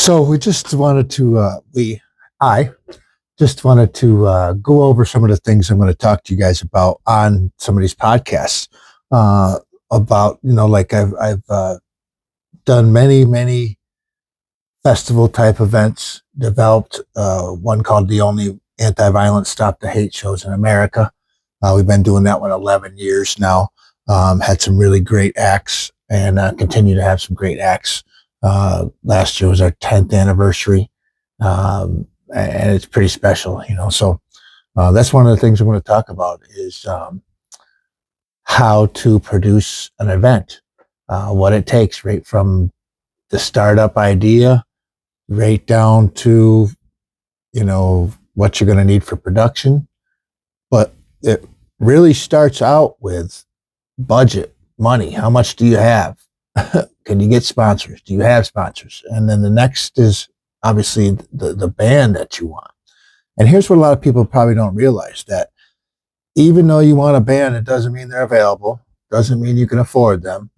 So we just wanted to, I just wanted to go over some of the things I'm going to talk to you guys about on some of these podcasts. About, like I've done many festival type events, developed one called the Only Anti-Violent Stop the Hate Shows in America. We've been doing that one 11 years now. Had some really great acts and continue to have some great acts. Last year was our 10th anniversary. And it's pretty special, So that's one of the things I'm going to talk about is how to produce an event, what it takes right from the startup idea right down to, what you're going to need for production. But it really starts out with budget, money. How much do you have? Can you get sponsors? Do you have sponsors? And then the next is obviously the band that you want. And here's what a lot of people probably don't realize, that even though you want a band, it doesn't mean they're available, doesn't mean you can afford them,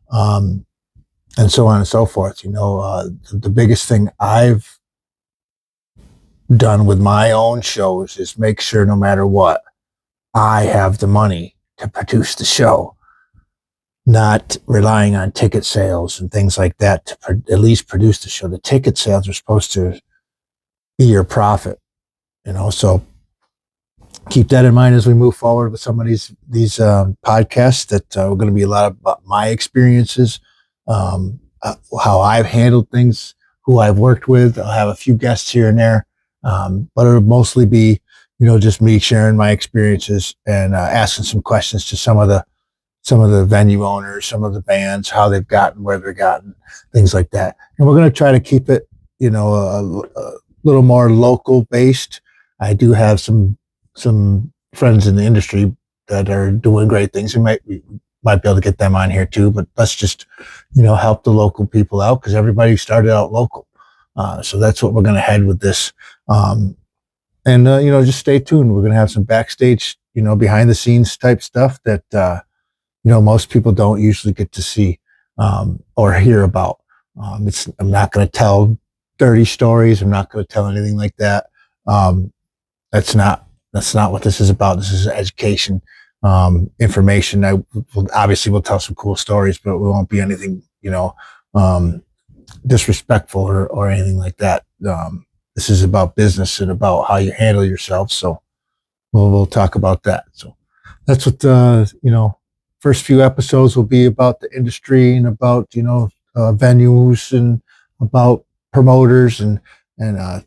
and so on and so forth. The biggest thing I've done with my own shows is make sure no matter what, I have the money to produce the show, not relying on ticket sales and things like that to at least produce the show. The ticket sales are supposed to be your profit, so keep that in mind as we move forward with some of these podcasts that are going to be a lot about my experiences, how I've handled things, who I've worked with. I'll have a few guests here and there, but it'll mostly be, just me sharing my experiences and asking some questions to some of the venue owners, some of the bands, how they've gotten where they've gotten, things like that. And we're going to try to keep it, a little more local based. I do have some friends in the industry that are doing great things. We might be able to get them on here too, but let's just, help the local people out, because everybody started out local. So that's what we're going to head with this. Just stay tuned. We're going to have some backstage, behind the scenes type stuff that, most people don't usually get to see, or hear about. I'm not going to tell dirty stories. I'm not going to tell anything like that. That's not what this is about. This is education, information. We'll tell some cool stories, but we won't be anything, disrespectful or anything like that. This is about business and about how you handle yourself. So we'll talk about that. So that's what, first few episodes will be about the industry and about, venues and about promoters and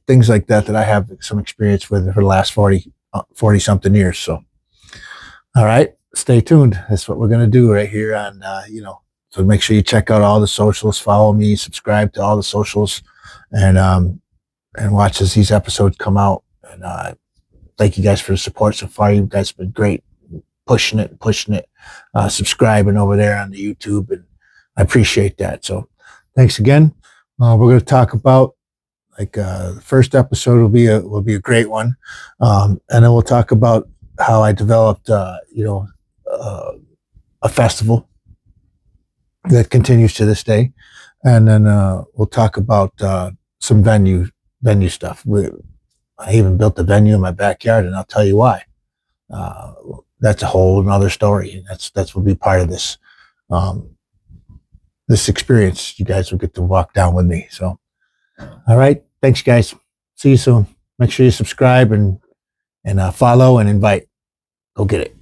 things like that I have some experience with for the last 40 something years. So, all right, stay tuned. That's what we're going to do right here on, so make sure you check out all the socials, follow me, subscribe to all the socials, and watch as these episodes come out. And thank you guys for the support so far. You guys have been great, pushing it, subscribing over there on the YouTube, and I appreciate that. So thanks again. We're going to talk about, the first episode will be a great one. And then we'll talk about how I developed, a festival that continues to this day. And then, we'll talk about, some venue stuff. I even built a venue in my backyard, and I'll tell you why. That's a whole another story. That's will be part of this, this experience. You guys will get to walk down with me. So, all right. Thanks, guys. See you soon. Make sure you subscribe and follow and invite. Go get it.